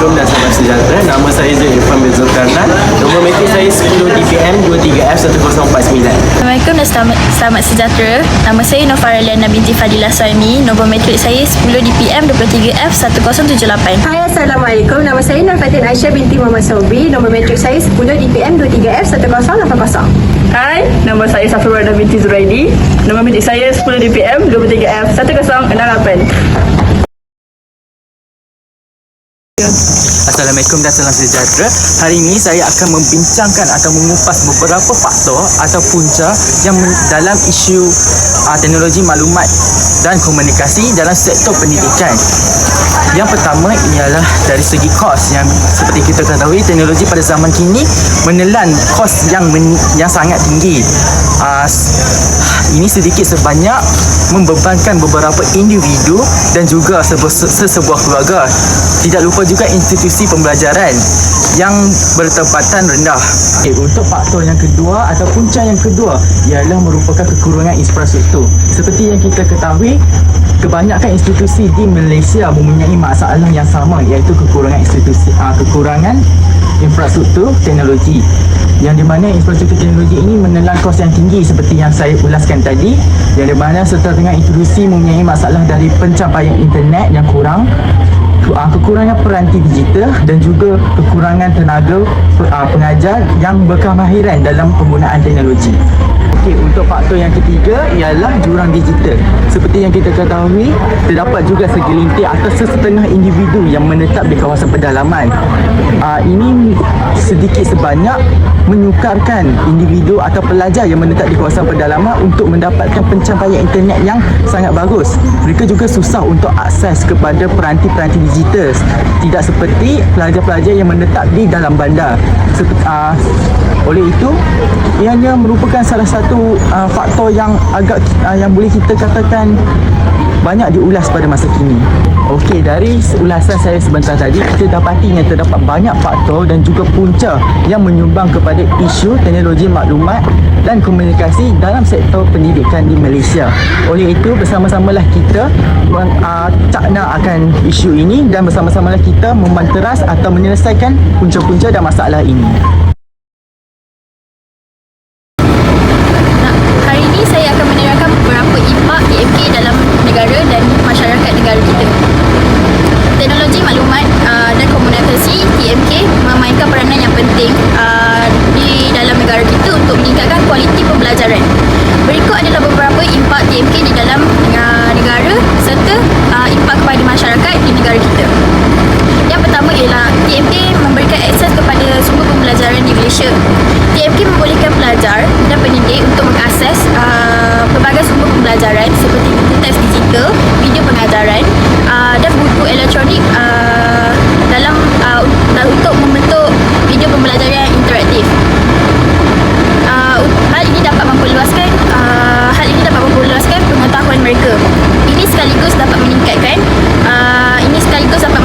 Assalamualaikum dan salam sejahtera. Nama saya Zaid Irfan bin Zulkarnain. Nombor metrik saya 10 DPM 23F1049. Assalamualaikum dan selamat sejahtera. Nama saya Nofara Liana binti Fadilah Suhaimi. Nombor metrik saya 10 DPM 23F1078. Hai, Assalamualaikum. Nama saya Nafatin Aisyah binti Muhammad Sobri. Nombor metrik saya 10 DPM 23F1080. Hai, nama saya Safir Wardah binti Zuraidi. Nombor metrik saya 10 DPM 23F1068. Assalamualaikum dan salam sejahtera. Hari ini saya akan mengupas beberapa faktor atau punca yang dalam isu teknologi maklumat dan komunikasi dalam sektor pendidikan. Yang pertama ialah dari segi kos, yang seperti kita ketahui teknologi pada zaman kini menelan kos yang sangat tinggi. Ini sedikit sebanyak membebankan beberapa individu dan juga sebuah keluarga. Tidak lupa juga institusi pembelajaran yang bertempatan rendah. Untuk faktor yang kedua atau punca yang kedua ialah merupakan kekurangan infrastruktur. Seperti yang kita ketahui, kebanyakan institusi di Malaysia mempunyai masalah yang sama, iaitu kekurangan infrastruktur teknologi, yang di mana infrastruktur teknologi ini menelan kos yang tinggi seperti yang saya ulaskan tadi, yang di mana serta dengan institusi mempunyai masalah dari pencapaian internet yang kurang, kekurangan peranti digital dan juga kekurangan tenaga pengajar yang berkemahiran dalam penggunaan teknologi. Untuk faktor yang ketiga ialah jurang digital. Seperti yang kita ketahui, terdapat juga segelintir atau sesetengah individu yang menetap di kawasan pedalaman. Ini sedikit sebanyak menyukarkan individu atau pelajar yang menetap di kawasan pedalaman untuk mendapatkan pencapaian internet yang sangat bagus. Mereka juga susah untuk akses kepada peranti-peranti digital, tidak seperti pelajar-pelajar yang menetap di dalam bandar. Oleh itu, ianya merupakan salah satu faktor yang yang boleh kita katakan banyak diulas pada masa kini. Okey, dari ulasan saya sebentar tadi, kita dapati yang terdapat banyak faktor dan juga punca yang menyumbang kepada isu teknologi maklumat dan komunikasi dalam sektor pendidikan di Malaysia. Oleh itu, bersama-samalah kita cakna akan isu ini dan bersama-samalah kita memanteras atau menyelesaikan punca-punca dan masalah ini. Hari ini saya akan menerangkan beberapa impak TMK dalam negara dan masyarakat negara kita. Teknologi maklumat dan komunikasi TMK memainkan peranan yang penting di dalam negara kita untuk meningkatkan kualiti pembelajaran. Berikut adalah beberapa impak TMK di dalam negara serta impak kepada masyarakat di negara kita. Yang pertama ialah TMK memberikan akses kepada sumber pembelajaran di Malaysia. TMK membolehkan pelajar dan pendidik untuk mengakses pelbagai sumber pembelajaran seperti buku teks digital, video pengajaran dan buku elektronik untuk membentuk video pembelajaran yang interaktif. Hal ini dapat memperluaskan pengetahuan mereka. Ini sekaligus dapat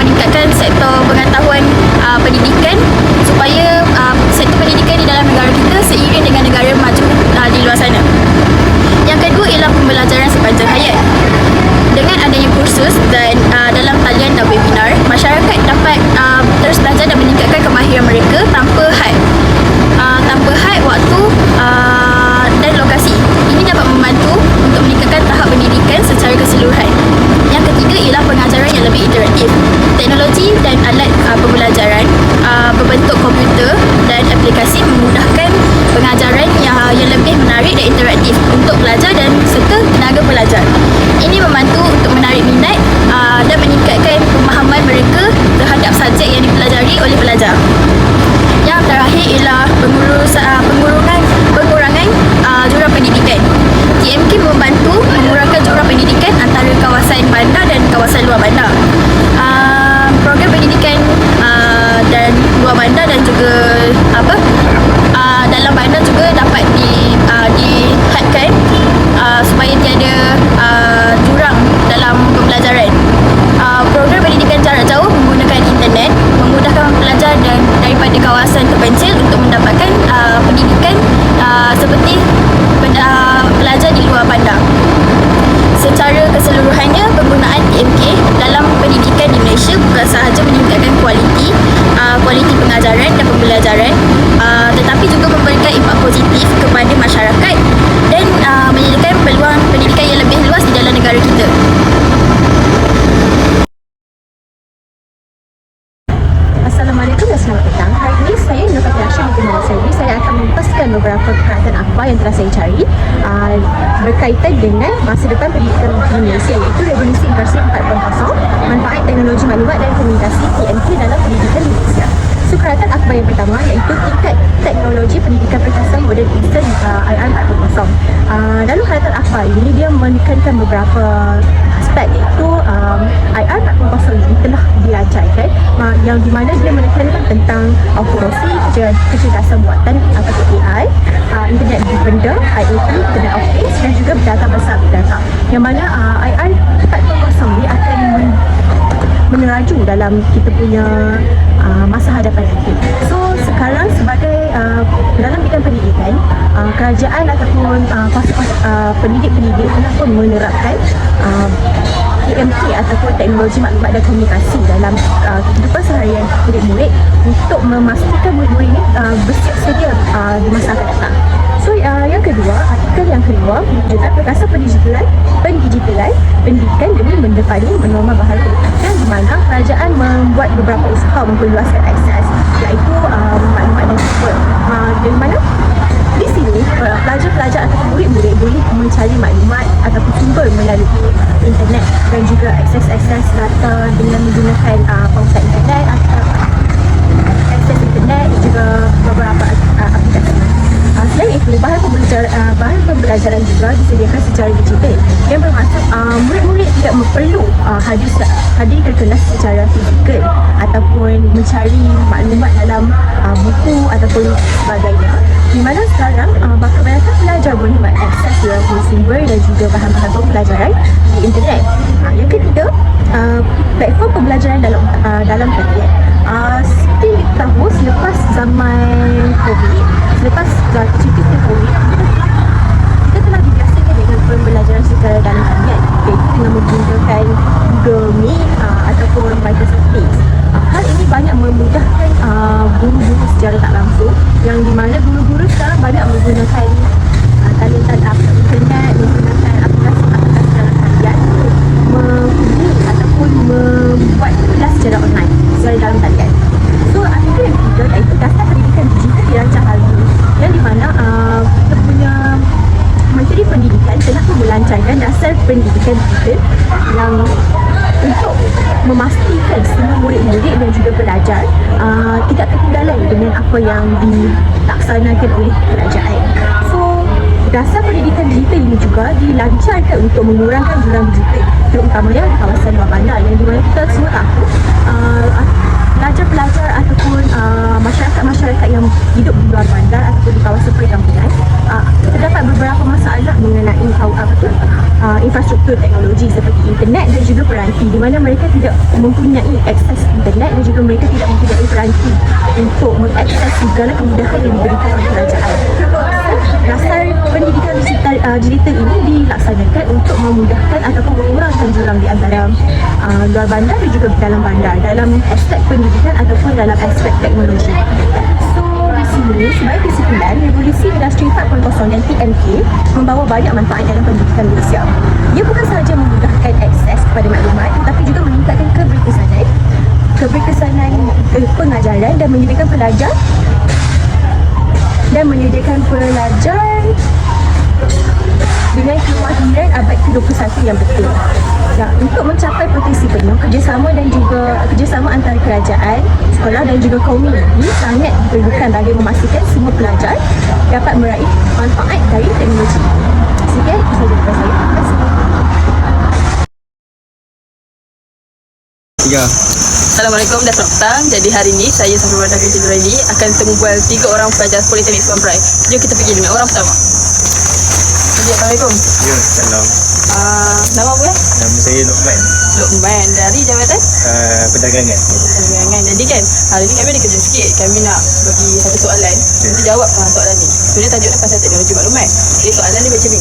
meningkatkan sektor pengetahuan pendidikan supaya sektor pendidikan di dalam negara kita seiring dengan negara maju di luar sana. Yang kedua ialah pembelajaran sepanjang hayat. Dengan adanya kursus dan dalam talian dan webinar, masyarakat dapat terus belajar dan meningkatkan kemahiran mereka tanpa had waktu dan lokasi. Ini dapat membantu untuk meningkatkan tahap pendidikan secara keseluruhan. Yang ketiga ialah pengajaran yang lebih interaktif. Teknologi dan alat pembelajaran berbentuk komputer dan aplikasi memudahkan pengajaran yang lebih menarik dan interaktif untuk pelajar dan serta tenaga pelajar. Ini membantu untuk menarik minat dan meningkatkan pemahaman mereka terhadap subjek yang dipelajari oleh pelajar. Yang terakhir ialah pengurangan jurang pendidikan. TMK membantu mengurangkan jurang pendidikan antara kawasan bandar dan kawasan luar bandar. Program pendidikan dan luar bandar dan juga dalam bandar juga dapat dihadkan supaya tiada jurang dalam pembelajaran. Program pendidikan jarak jauh menggunakan internet memudahkan pelajar dan berkaitan dengan masa depan pendidikan di Malaysia, iaitu Revolusi Industri 4.0, manfaat teknologi maklumat dan komunikasi TMK dalam pendidikan di Malaysia. So, kerangka akhbar yang pertama iaitu tingkat teknologi pendidikan perkasa moden instant IR 4.0. Dalam kerangka akhbar ini dia menekankan beberapa aspek, iaitu IR 4.0 ini telah dirancangkan yang di mana dia menekankan tentang automasi, kecerdasan buatan atau AI, internet benda, IoT, Internet of Things dan juga data besar data. Yang mana IR 4.0 ini akan meneraju dalam kita punya masa hadapan nanti. So sekarang sebagai dalam bidang pendidikan, kerajaan ataupun pendidik-pendidik telah pun menerapkan TMK ataupun teknologi maklumat dan komunikasi dalam kehidupan seharian murid-murid untuk memastikan murid-murid ini bersiap sedia di masa akan datang. So yang kedua, artikel yang kedua menunjukkan perkasa pendigitalan pendidikan demi mendepani norma baharu pendidikan, di mana kerajaan membuat beberapa usaha memperluaskan akses, iaitu maklumat dan sumber, di mana di sini pelajar-pelajar atau murid-murid boleh mencari maklumat ataupun sumber melalui internet dan juga akses data dengan menggunakan pautan internet atau akses internet dan juga beberapa aplikasi. Selain itu, bahan pembelajaran juga disediakan secara digital yang bermaksud murid-murid tidak perlu hadir ke kelas secara fizikal ataupun mencari maklumat dalam buku ataupun sebagainya, di mana sekarang kebanyakan pelajar boleh mengakses sumber dan juga bahan-bahan pembelajaran di internet. Yang ketiga, platform pembelajaran dalam talian. Seperti kita tahu, selepas zaman COVID, selepas cuti COVID, kita telah dibiasakan dengan pembelajaran secara dalam talian, iaitu dengan menggunakan Google Meet ataupun Microsoft Teams. Hal ini banyak memudahkan guru-guru secara tak langsung, yang di mana guru-guru sekarang banyak menggunakan talian internet, menggunakan aplikasi-aplikasi dalam talian mengundi ataupun membuat kelas secara online, secara dalam talian. So, artikel yang ketiga iaitu dasar pendidikan digital dirancang hal ini, yang di mana kita punya Menteri Pendidikan telah melancangkan dasar pendidikan digital yang untuk memastikan semua murid-murid dan juga pelajar tidak ketinggalan dengan apa yang dilaksanakan oleh kerajaan. So, dasar pendidikan digital ini juga dilancarkan untuk mengurangkan jurang digital, terutamanya di kawasan luar bandar, yang di mana kita semua tahu pelajar-pelajar ataupun masyarakat-masyarakat yang hidup di luar bandar ataupun di kawasan perkampungan terdapat beberapa masalah mengenai infrastruktur teknologi seperti internet dan juga peranti, di mana mereka tidak mempunyai akses internet dan juga mereka tidak mempunyai peranti untuk mengakses segala kemudahan yang diberikan oleh kerajaan. Dasar pendidikan digital ini dilaksanakan untuk memudahkan ataupun mengurangkan jurang di antara luar bandar dan juga dalam bandar dalam aspek pendidikan ataupun dalam aspek teknologi. So, di sini sebagai kesimpulan, Revolusi Industri 4.0 dan TMK membawa banyak manfaat dalam pendidikan Malaysia. Ia bukan sahaja memudahkan akses kepada maklumat, tetapi juga meningkatkan keberkesanan pengajaran dan menyediakan pelajar dengan kemahiran abad ke-21 yang betul. Untuk mencapai potensi penuh, kerjasama antara kerajaan, sekolah dan juga komuniti sangat diperlukan bagi memastikan semua pelajar dapat meraih manfaat dari teknologi. Sekian, itu sahaja daripada saya. Terima kasih. Ya. Assalamualaikum dan selamat petang. Jadi hari ini saya Safira Wardah binti Zuraidi akan temubual 3 orang pelajar Politeknik Sukan Perai. Jom kita pergi dengan orang pertama. Assalamualaikum. Ya, salam. Nama apa ya? Nama saya Luqman. Luqman, dari jabatan? Perdagangan. Perdagangan. Jadi kan hari ni kami ada kerja sikit. Kami nak bagi satu soalan. Kita jawab soalan ni. Sebenarnya tajuknya pasal teknologi maklumat. Jadi soalan ni macam ni.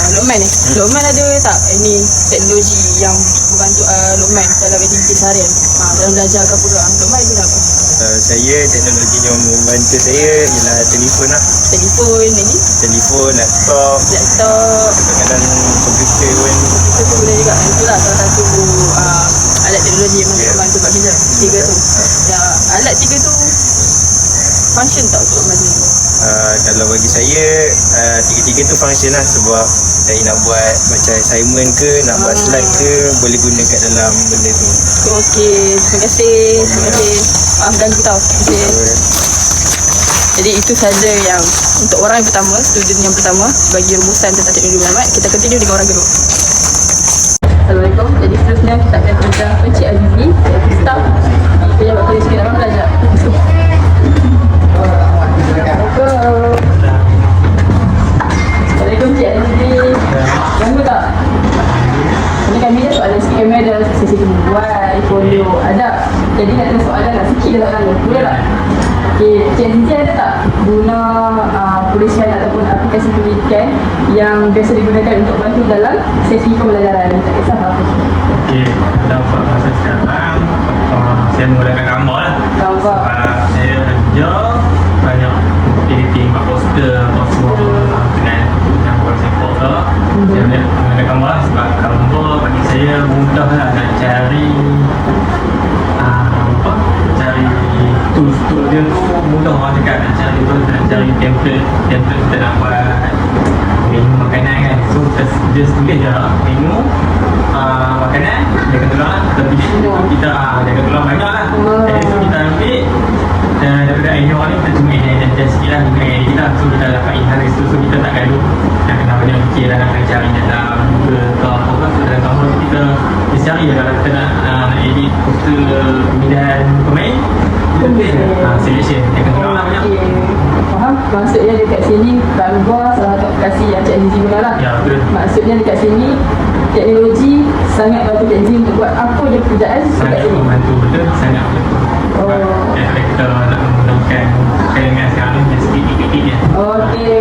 Luqman ni. Luqman ada tak ini teknologi yang membantu Luqman dalam aktiviti seharian? Dalam belajar ke apa? Luqman guna apa? Saya teknologi yang membantu saya ialah telefon lah. Telefon ni. Telefon, laptop, kadang-kadang komputer pun. Kita tu boleh juga. Itulah salah satu alat teknologi yang membantu buat kerja. 3 tu. Ya, alat 3 tu function tak untuk macam ni? Kalau bagi saya, tiga-tiga tu function lah sebab saya nak buat macam assignment ke, nak buat slide ke, boleh guna kat dalam benda tu. Okey, terima kasih. Terima kasih. Maaf ganggu tau. Terima kasih. Jadi itu saja yang untuk orang yang pertama, student yang pertama bagi rumusan tentang teknologi maklumat. Kita continue dengan orang kedua. Assalamualaikum. Jadi seterusnya kita akan undang Encik Azizi, staff. Saya nak tulis sikit apa belajar. Assalamualaikum Cik Azizi. Ganggu tak? Ini kami ada soalan sikit, kami ada sesi buat folio ada. Jadi nak ada soalan nak sikit dalam tanya. Boleh tak? Okey, Cik Azizi ada tak guna tulisan ataupun aplikasi pendidikan yang biasa digunakan untuk bantu dalam sesi pembelajaran? Tak kisah apa. Okey, dapat masa sekarang saya menggunakan gambar lah. Gambar. Saya kerja banyak editing, buat poster atau semua dengan yang buat sampel ke. Saya menggunakan gambar lah sebab gambar bagi saya mudah lah nak cari cari tools dia tu mudah orang cakap nak cari template kita nak buat menu makanan kan. So kita just tulis je menu makanan, dia akan tulang lah. Kita pilih kita dia akan tulang banyak lah. Jadi so kita ambil daripada idea orang ni kita cuma adjust sikit lah dengan idea kita. So kita dapat inherit tu, so kita tak gaduh nak kena banyak fikir lah, nak cari dalam Google ke apa kan. So dalam gambar tu kita cari lah kalau kita nak edit poster pemilihan pemain, kita tulis selection dia akan tulang lah banyak. Faham? Maksudnya dekat sini Canva salah satu aplikasi yang Cik Azizi guna lah. Ya, betul. Maksudnya dekat sini teknologi sangat bantu Cik Azizi untuk buat apa je pekerjaan dekat Sangat sini. membantu, betul, sangat membantu. Sebab daripada kita nak menggunakan kalangan sekarang ni dia sikit-sikit je. Okey.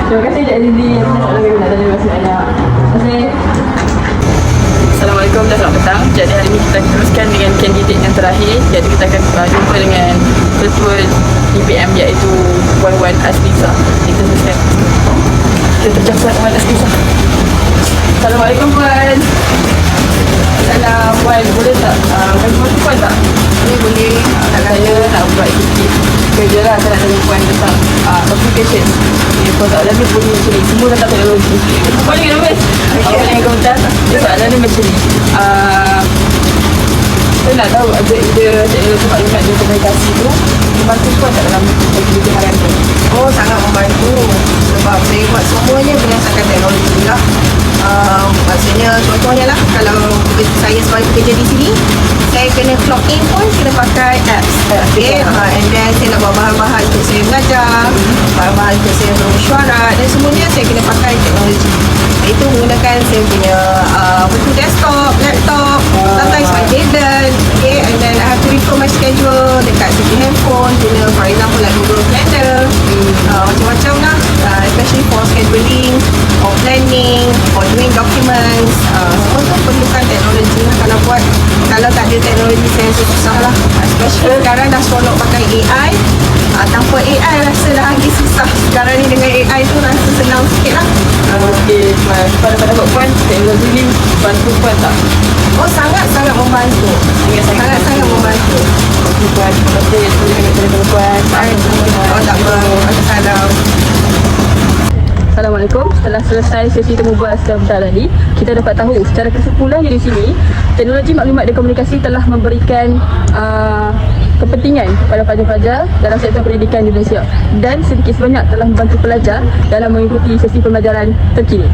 Terima kasih Cik Azizi. Soalan kami nak tanya masih banyak. Terima kasih. Assalamualaikum dan selamat petang. Jadi hari ini kita teruskan dengan kandidat yang terakhir. Jadi kita akan jumpa dengan ketua DPM iaitu Wan Asliza. Kita teruskan. Kita tercapat Wan Asliza. Assalamualaikum Puan. Salam Puan, boleh tak? Kami bantu Puan tak? Boleh. Saya nak buat sikit kerja lah. Saya nak tanya Puan tentang application. Puan tak lagi bunyi macam ni. Semua tentang teknologi. Boleh ke Nafis? Awak boleh komentar. Soalan ni macam ni. Saya nak tahu ada ide teknologi maklumat dan komunikasi tu membantu Puan tak dalam aktiviti harian tu? Oh, sangat membantu sebab saya buat semuanya berdasarkan teknologi lah. Maksudnya contohnya lah, kalau saya sebagai pekerja di sini, saya kena clock in pun kena pakai apps. Okay, and then saya nak buat bahan-bahan untuk saya belajar, bahan-bahan untuk saya bermesyuarat dan semuanya saya kena pakai teknologi. Itu menggunakan saya punya desktop, laptop, sometimes my tablet, okay, and then I have to record my schedule dekat segi handphone, guna for example like Google Calendar, macam-macam lah, especially for scheduling, or planning, or doing documents, semua tu perlukan teknologi lah. Kalau tak ada teknologi saya rasa susah lah, especially sekarang dah seronok pakai AI. Tanpa AI rasa dah lagi susah. Sekarang ni dengan AI tu rasa senang sikit lah. Okey, pada Puan, teknologi ni bantu Puan tak? Oh, sangat-sangat membantu. Sangat-sangat membantu. Okey Puan, terima kasih. Terima kasih Puan. Oh, tak apa. Salam. Assalamualaikum. Setelah selesai sesi temu bual sebentar tadi, kita dapat tahu secara kesimpulannya di sini, teknologi maklumat dan komunikasi telah memberikan kepentingan kepada pelajar-pelajar dalam sektor pendidikan di Malaysia dan sedikit sebanyak telah membantu pelajar dalam mengikuti sesi pembelajaran terkini.